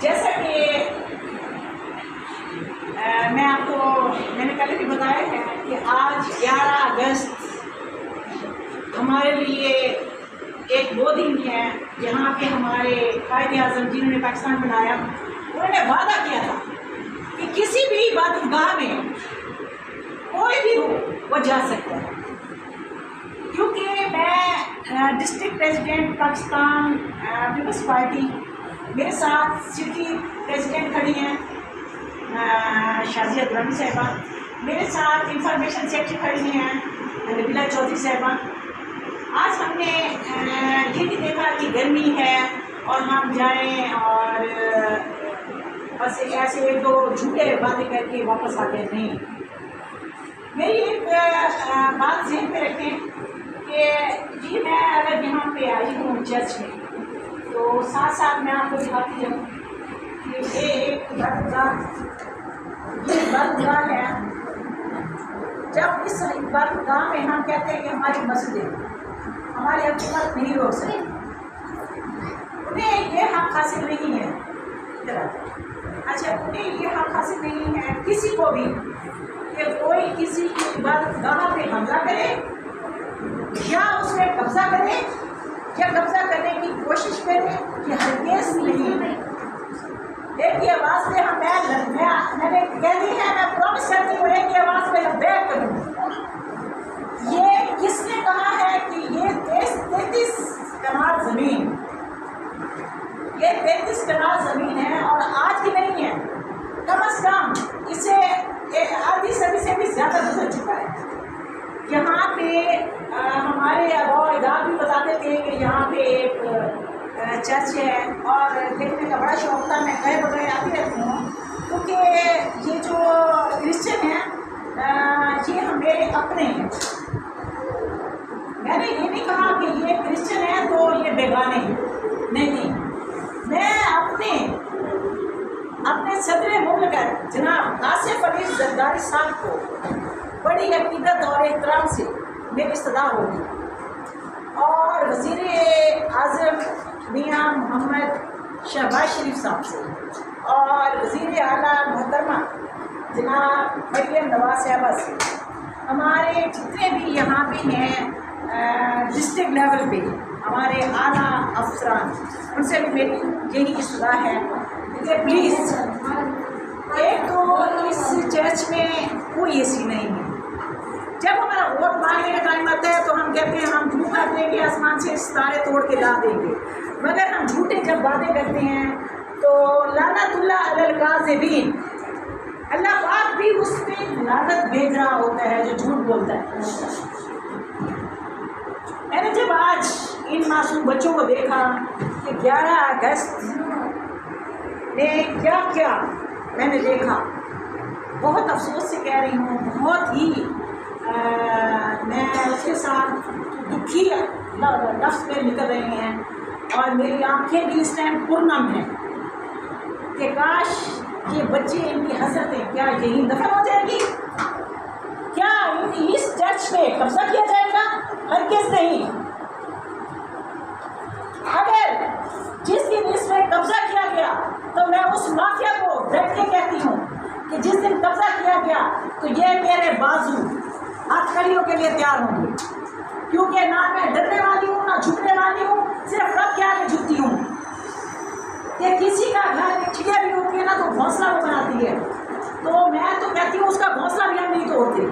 جیسا کہ میں نے پہلے بھی بتایا ہے کہ آج 11 اگست ہمارے لیے ایک وہ دن ہے جہاں پہ ہمارے قائد اعظم جنہوں نے پاکستان بنایا انہوں نے وعدہ کیا تھا کہ کسی بھی عبادتگاہ میں کوئی بھی ہو وہ جا سکتا ہے. کیونکہ میں ڈسٹرکٹ پریزیڈنٹ پاکستان پیپلز پارٹی، میرے ساتھ سٹی پریزیڈنٹ کھڑی ہیں شازیہ درانی صاحبہ، میرے ساتھ انفارمیشن سیکرٹری کھڑی ہیں نبیلہ چودھری صاحبہ. آج ہم نے یہ بھی دیکھا کہ گرمی ہے اور ہم جائیں اور بس ایسے ایک دو جھوٹے باتیں کر کے واپس آتے ہیں. نہیں، میری ایک بات ذہن پہ رکھیں کہ جی میں اگر یہاں پہ آئی ہوں چرچ میں تو ساتھ ساتھ میں آپ کو دکھاتی جاؤں کہ یہ ایک عبادتگاہ ہے. جب اس عبادتگاہ میں ہم کہتے ہیں کہ ہماری مسجد ہے، ہماری حکومت نہیں روک سکتی، انہیں یہ حق حاصل نہیں ہے. اچھا، انہیں یہ حق حاصل نہیں ہے کسی کو بھی کہ کوئی کسی کی عبادتگاہ پہ حملہ کرے یا اس میں قبضہ کرے یا قبضہ کرنے کی کوشش کرے. یہ ہرگز نہیں. ایک ہی آواز میں میں نے کہہ دی ہے، میں پرومس کرتی ہوں ایک ہی آواز میں بیک کروں. یہ کس نے کہا ہے کہ یہ 33 کنال زمین، یہ 33 کنال زمین ہے اور آج کی نہیں ہے، کم از کم اسے آدھی صدی سے بھی زیادہ گزر چکا ہے. یہاں پہ ہمارے آباء و اجداد بھی بتاتے تھے کہ یہاں پہ ایک چرچ ہے اور دیکھنے کا بڑا شوق تھا. میں گئے بغیر آتی رہتی ہوں کیونکہ یہ جو کرسچن ہیں یہ ہمارے اپنے ہیں. میں نے یہ نہیں کہا کہ یہ کرسچن ہے تو یہ بیگانے ہیں، نہیں. میں اپنے صدر مملکت جناب آصف علی زرداری صاحب کو بڑی عقیدت اور احترام سے میری استدعا ہوگی اور وزیر اعظم میاں محمد شہباز شریف صاحب سے اور وزیر اعلیٰ محترمہ جناب مریم نواز صاحبہ سے، ہمارے جتنے بھی یہاں پہ ہیں ڈسٹرکٹ لیول پہ ہمارے اعلیٰ افسران، ان سے بھی میری یہی استدعا ہے کہ پلیز ایک تو اس چرچ میں کوئی اے سی نہیں ہے. جب ہمارا ووٹ مانگنے کا ٹائم آتا ہے تو ہم کہتے ہیں ہم دھوپ کر دیں گے، آسمان سے ستارے توڑ کے لا دیں گے، مگر ہم جھوٹے جب باتیں کرتے ہیں تو لعنت اللہ علی الکاذبین، اللہ پاک بھی اس پہ لعنت بھیج رہا ہوتا ہے جو جھوٹ بولتا ہے. میں نے جب آج ان معصوم بچوں کو دیکھا کہ 11 اگست نے کیا کیا میں نے دیکھا، بہت افسوس سے کہہ رہی ہوں، بہت ہی میں اس کے ساتھ دکھی لفظ میں نکل رہے ہیں اور میری آنکھیں بھی اس ٹائم پرنم ہیں کہ کاش یہ بچے، ان کی حسرتیں کیا یہی دفن ہو جائے گی؟ کیا اس چرچ پہ قبضہ کیا جائے گا؟ ہرگز نہیں. اگر جس دن اس میں قبضہ کیا گیا تو میں اس مافیا کو ڈٹ کے کہتی ہوں کہ جس دن قبضہ کیا گیا تو یہ میرے بازو ہاتھ کڑیوں کے لیے تیار ہوں گے، کیونکہ نہ میں ڈرنے والی ہوں نہ جھکنے والی ہوں، صرف رب کے آگے جھکتی ہوں. کہ کسی کا گھر میں چڑیا بھی ہوتی ہے نا تو گھونسلہ وہ بناتی ہے، تو میں تو کہتی ہوں اس کا گھونسلہ بھی ہم نہیں توڑتے.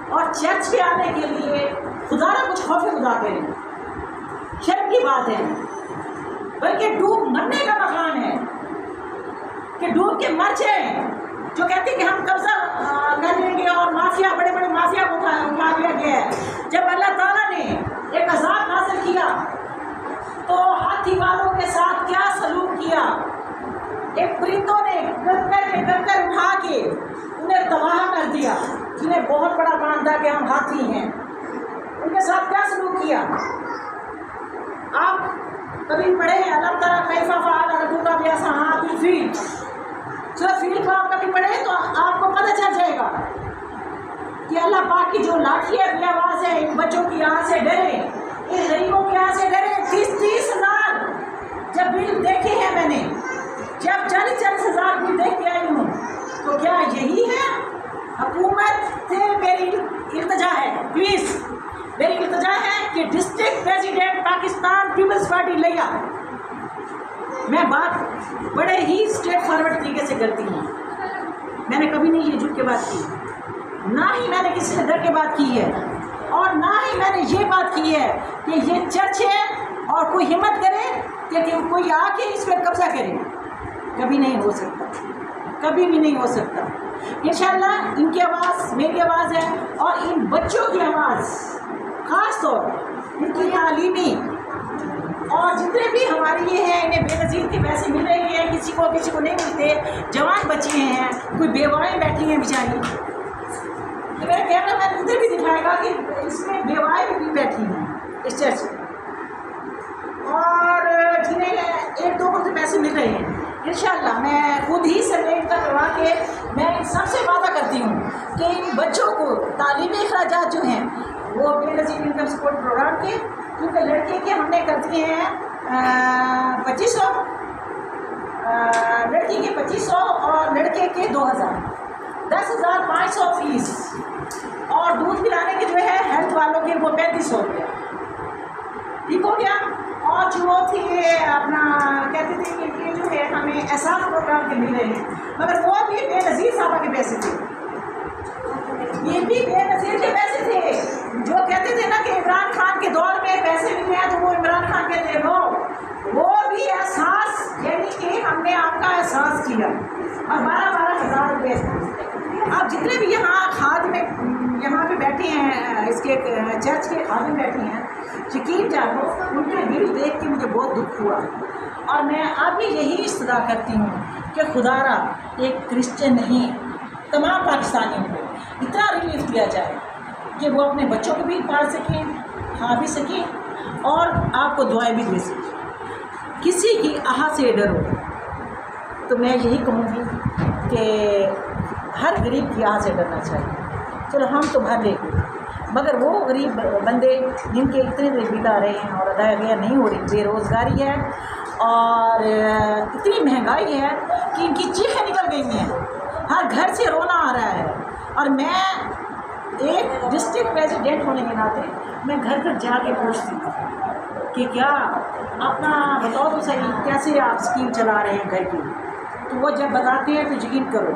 اور چرچ پہ آنے کے لیے خدا نہ کچھ خوف خدا کریں، شرم کی بات ہے، بلکہ ڈوب مرنے کا مکان ہے کہ ڈوب کے مر جائیں. جو کہتے ہیں کہ ہم قبضہ کر لیں گے اور مافیا، بڑے بڑے مافیا کو اٹھا لیا گیا ہے. جب اللہ تعالیٰ نے ایک عذاب نازل کیا تو ہاتھی والوں کے ساتھ کیا سلوک کیا، ایک پرندوں نے کنکر اٹھا کے انہیں تباہ کر دیا، جنہیں بہت بڑا مان تھا کہ ہم ہاتھی ہیں، ان کے ساتھ کیا سلوک کیا. آپ کبھی پڑھے ہیں علم ترى کیف فعل ربک باصحاب الفیل، سورۃ فیل کو آپ کبھی پڑھیں تو آپ کو پتہ چل جائے گا کہ اللہ پاک کی جو لاٹھی ہے، آواز ہے، ان بچوں کی آنکھ سے ڈرے، ان غریبوں کی آنکھ سے ڈرے. 30,000 جب بل دیکھے ہیں میں نے، جب میری التجا ہے کہ ڈسٹرکٹ پریزیڈنٹ پاکستان پیپلز پارٹی لیا، میں بات بڑے ہی اسٹریٹ فارورڈ طریقے سے کرتی ہوں، میں نے کبھی نہیں یہ جھوٹ کے بات کی، نہ ہی میں نے کسی سے ڈر کے بات کی ہے، اور نہ ہی میں نے یہ بات کی ہے کہ یہ چرچ ہے اور کوئی ہمت کرے کہ کوئی آ کے اس پر قبضہ کرے، کبھی نہیں ہو سکتا، کبھی بھی نہیں ہو سکتا۔ انشاءاللہ ان کی آواز میری آواز ہے، اور ان بچوں کی آواز خاص طور ان کی تعلیمی، اور جتنے بھی ہماری یہ ہیں انہیں بے نظیر کے پیسے مل رہے ہیں، کسی کو نہیں ملتے، جوان بچے ہیں، کوئی بیوائیں بیٹھی ہیں بیچاری، کہ میرا کیمرہ مین ادھر بھی دکھائے گا کہ اس میں بیوائیں بھی بیٹھی ہیں اس چرچ میں، اور جنہیں ایک دو کو تو پیسے مل رہے ہیں۔ انشاءاللہ میں خود ہی سروے کروا کے میں ان سب سے وعدہ کرتی ہوں کہ ان بچوں کو تعلیمی اخراجات جو ہیں وہ بے نظیر انکم سپورٹ پروگرام کے، کیونکہ لڑکے کے ہم نے کر دیے ہیں 2500، لڑکی کے 2500 اور لڑکے کے 2000، 10,500 فیس، اور دودھ پلانے کے جو ہے ہیلتھ والوں کے وہ 3500 روپیہ، ٹھیک ہو گیا۔ اور جو تھے اپنا کہتے تھے کہ یہ جو ہے ہمیں احساس پروگرام کے مل رہے ہیں، مگر وہ بھی بے نظیر صاحبہ کے پیسے تھے، یہ بھی بے نظیر کے پیسے تھے، جو کہتے تھے نا کہ عمران خان کے دور میں پیسے ملے ہیں تو وہ عمران خان کہتے ہیں نو، وہ بھی احساس، یعنی کہ ہم نے آپ کا احساس کیا، اور 12,000 روپئے۔ آپ جتنے بھی یہاں خادم یہاں پہ بیٹھے ہیں، اس کے چرچ کے خادم بیٹھے ہیں، یقین جانو ان کے بل دیکھ کے مجھے بہت دکھ ہوا، اور میں اب بھی یہی استدعا کرتی ہوں کہ خدا را ایک کرسچن نہیں، تمام پاکستانیوں کو اتنا ریلیف دیا جائے کہ وہ اپنے بچوں کو بھی پال سکیں، کھا بھی سکیں، اور آپ کو دعائیں بھی دے سکیں۔ کسی کی آہا سے ڈرو، تو میں یہی کہوں گی کہ ہر غریب کی آہا سے ڈرنا چاہیے، چلو ہم تو بھر لیں گے، مگر وہ غریب بندے جن کے اتنے بل آ رہے ہیں اور ادائیگیاں نہیں ہو رہی، بے روزگاری ہے اور اتنی مہنگائی ہے کہ ان کی چیخیں نکل گئی ہیں، ہر گھر سے رونا آ رہا ہے، اور میں ایک ڈسٹرکٹ پریزیڈنٹ ہونے کے ناطے میں گھر گھر جا کے پوچھتی ہوں کہ کیا اپنا بتاؤ تو صحیح کیسے آپ اسکیم چلا رہے ہیں گھر کی، تو وہ جب بتاتے ہیں تو یقین کرو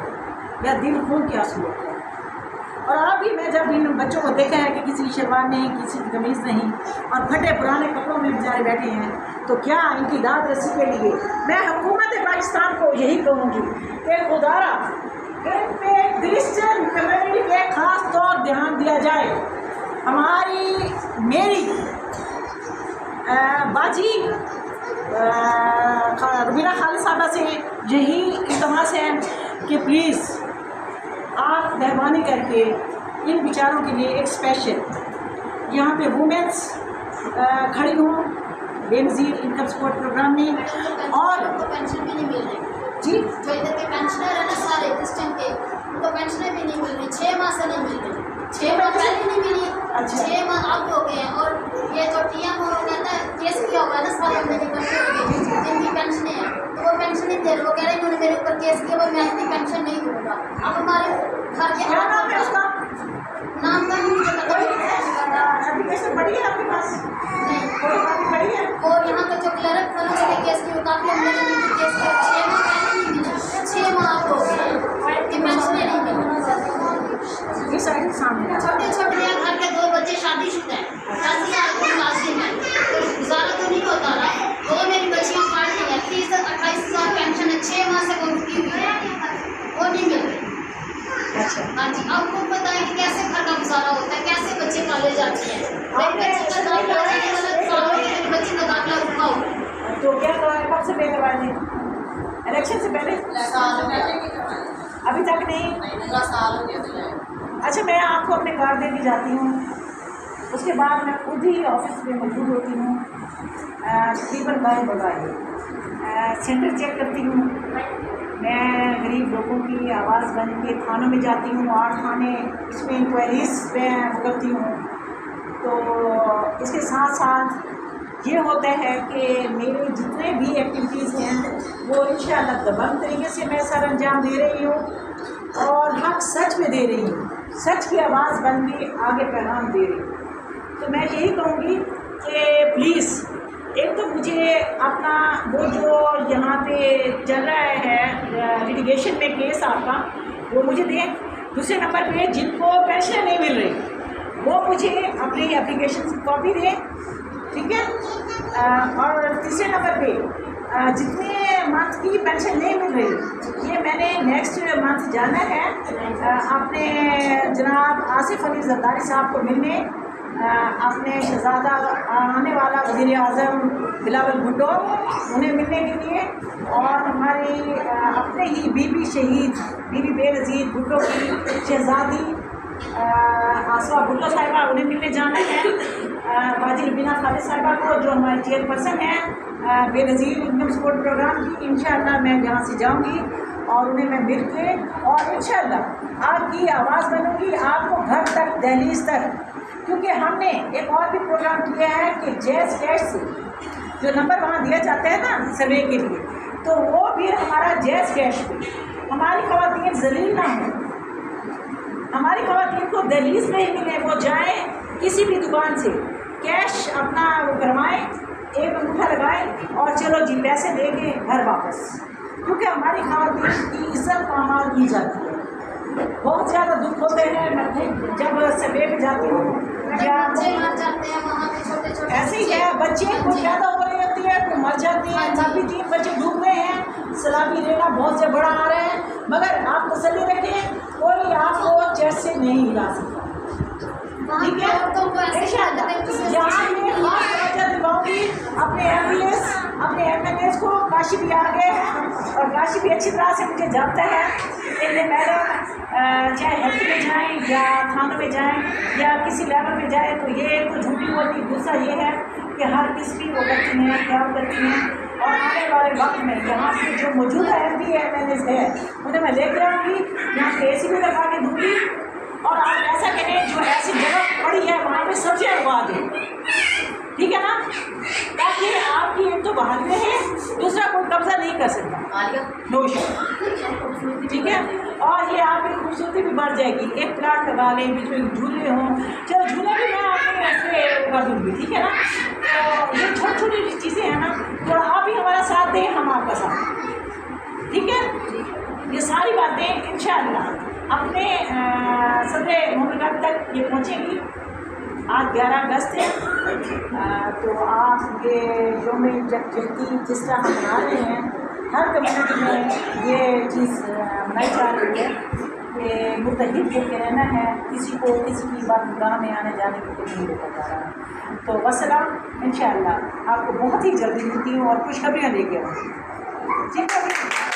یا دل خون کے آنسو ہوتے ہیں۔ اور اب بھی میں جب ان بچوں کو دیکھا ہے کہ کسی کی شلوار نہیں، کسی کی قمیض نہیں، اور پھٹے پرانے کپڑوں میں بیچارے بیٹھے ہیں، تو کیا ان کی داد رسی کے لیے میں حکومت پاکستان کو یہی کہوں گی کہ خدا را ان پہ کرسچن کمیونٹی پہ خاص طور دھیان دیا جائے۔ میری باجی روبینہ خالد صاحبہ سے یہی التماس ہے کہ پلیز آپ مہربانی کر کے ان بیچاروں کے لیے ایک اسپیشل یہاں پہ وومنس کھڑی ہوں بے نظیر انکم سپورٹ پروگرام میں، اور پینشن بھی نہیں مل رہی جی جو ادھر کے پینشنر ہیں نا سارے کرسچن کے، ان کو پینشنیں بھی نہیں مل رہی، 6 ماہ سے نہیں مل رہی، 6 ماہ پہلے نہیں ملی، 6 ماہ اب ہو گئے ہیں، اور یہ جو ٹی ایم کہتا ہے کیس کیا ہوا ہے نا سارے میری بچے جن کی پینشنیں ہیں تو وہ پینشن نہیں دے رہے، وہ کہہ رہے ہیں انہوں نے میرے اوپر کیس کیا، وہ میں اپنی پینشن نہیں دوں گا۔ اب ہمارے گھر کے کیا نام ہے اس کا؟ نام کا نہیں مجھے پتا اپلیکیشن پڑھی ہے آپ کے پاس؟ نہیں، پڑھی ہے؟ اور یہاں کا جو کلرک تھا نا اس کے کیس کی وہ کافی ہم نے کیس کیا، 6 ماہ پہلے نہیں ملا، 6 ماہ اب ہو گئے کہ پینشنیں نہیں ملی۔ یہ سائڈ سامنے چھوٹے چھوٹے ہیں، گھر کے 2 بچے شادی شدہ ہیں، شادی لازم ہے، گزارا تو نہیں ہوتا رہا، وہ میری بچیاں پڑھ رہی ہیں، 28,000 پینشن ہے، 6 ماہ سے وہ رکی ہوئی ہے، وہ نہیں مل رہی۔ اچھا ہاں جی، آپ خود بتائیں کہ کیسے گھر کا گزارا ہوتا ہے، کیسے بچے پالے جاتے ہیں، میری بچی کا داخلہ جانے والا سالوں کے میری بچی کا داخلہ رکا ہوا۔ تو کیا کب سے پے کروا دیں؟ الیکشن سے پہلے؟ ابھی تک نہیں؟ اچھا میں آپ کو اپنے کارڈ دے دی جاتی ہوں، اس کے بعد میں خود ہی آفس میں موجود ہوتی ہوں، تقریباً 12 بجے سینٹر چیک کرتی ہوں، میں غریب لوگوں کی آواز بن کے تھانوں میں جاتی ہوں، 8 تھانے اس میں انکوائریز میں کرتی ہوں۔ تو اس کے ساتھ ساتھ یہ ہوتا ہے کہ میرے جتنے بھی ایکٹیویٹیز ہیں وہ انشاءاللہ دبنگ طریقے سے میں سر انجام دے رہی ہوں، اور حق سچ میں دے رہی ہوں، سچ کی آواز بن کے آگے پیغام دے رہی ہوں۔ تو میں یہی کہوں گی کہ پلیز ایک تو مجھے اپنا وہ جو یہاں پہ چل رہا ہے لیٹیگیشن میں کیس آپ کا وہ مجھے دیں. دوسرے نمبر پہ جن کو پینشن نہیں مل رہی وہ مجھے اپنی اپلیکیشن کی کاپی دیں, ٹھیک ہے. اور تیسرے نمبر پہ جتنے منتھ کی پینشن نہیں مل رہی یہ میں نے نیکسٹ منتھ جانا ہے اپنے جناب آصف علی زرداری صاحب کو ملنے, اپنے شہزادہ آنے والا وزیر اعظم بلاول بھٹو انہیں ملنے کے لیے, اور ہماری اپنے ہی بی بی شہید بی بی بے نظیر بھٹو کی شہزادی آسوا بھٹو صاحبہ انہیں ملنے جانا ہے, باجی ربینہ خالد صاحبہ کو جو ہماری چیئر پرسن ہیں بے نظیر انکم سپورٹ پروگرام کی. انشاءاللہ میں یہاں سے جاؤں گی اور انہیں میں مل کے اور انشاءاللہ آپ کی آواز بنوں گی آپ کو گھر تک دہلیز تک, کیونکہ ہم نے ایک اور بھی پروگرام کیا ہے کہ جیز کیش سے جو نمبر وہاں دیا جاتا ہے نا سروے کے لیے, تو وہ بھی ہمارا جیز کیش پہ ہماری خواتین ذلیل نہ ہوں, ہماری خواتین کو دہلیز میں ہی ملے, وہ جائیں کسی بھی دکان سے کیش اپنا وہ کروائیں, ایک انگوٹھا لگائیں اور چلو جی پیسے دے کے گھر واپس, کیونکہ ہماری خواتین کی عزت پامال کی جاتی ہے. بہت زیادہ دکھ ہوتے ہیں میں جب سروے پہ جاتی ہوں یا بچے مر جاتے ہیں وہاں پہ چھوٹے چھوٹے, ایسے ہی ہے, بچے کو پیدا ہو رہی ہوتی ہے تو مر جاتی ہیں, کافی 3 بچے ڈوب رہے ہیں, سیلابی ریلا بہت سے بڑا آ رہے ہیں, مگر آپ تسلی رکھیں کوئی آپ کو چیس سے نہیں ہلا سکتا, ٹھیک ہے. یہاں میں خاص توجہ دلواؤں گی اپنے ایم ایل ایس کو. کاشی بھی آ گئے ہیں اور کاشی بھی اچھی طرح سے مجھے جانتا ہے کہ یہ میڈم چاہے ہیلتھ میں جائیں یا تھانوں میں جائیں یا کسی لیول میں جائیں تو یہ تو جھوٹی ہوتی. دوسرا یہ ہے کہ ہر کس کی وہ کرتی ہیں خیال کرتی ہیں, اور آنے والے وقت میں یہاں پہ جو موجودہ ایم ایل ایس ہے انہیں میں لے کر آؤں گی, یہاں پہ اے سی بھی لگا کے دوں گی, اور آپ ایسا کریں جو ایسی جگہ پڑی ہے وہاں پہ سبزیاں اگوا دیں, ٹھیک ہے نا, تاکہ آپ کی ایک تو بحالی رہے, دوسرا کوئی قبضہ نہیں کر سکتا نوش, ٹھیک ہے. اور یہ آپ کی خوبصورتی بھی بڑھ جائے گی, ایک پلاٹ لگا لیں بیچ میں جھولے ہوں, چلو جھولے بھی میں آپ کو ایسے کر دوں گی, ٹھیک ہے نا. تو یہ چھوٹی چھوٹی چیزیں ہیں نا, تو آپ بھی ہمارا ساتھ دیں ہم آپ کا ساتھ, ٹھیک ہے. یہ ساری باتیں انشاءاللہ اپنے صدر مملکت تک یہ پہنچیں گی. آج 11 اگست ہے, تو آپ یہ یوم یکجہتی جس طرح ہم منا رہے ہیں ہر کمیونٹی میں یہ چیز منائی جا رہی ہے کہ متحد ہو کے رہنا ہے, کسی کو کسی کی بات گاہ میں آنے جانے کے لیے نہیں دیتا جا رہا ہے. تو وسلام, انشاءاللہ آپ کو بہت ہی جلدی ملتی ہوں اور خوشخبریاں لے کے آؤں, ٹھیک ہے.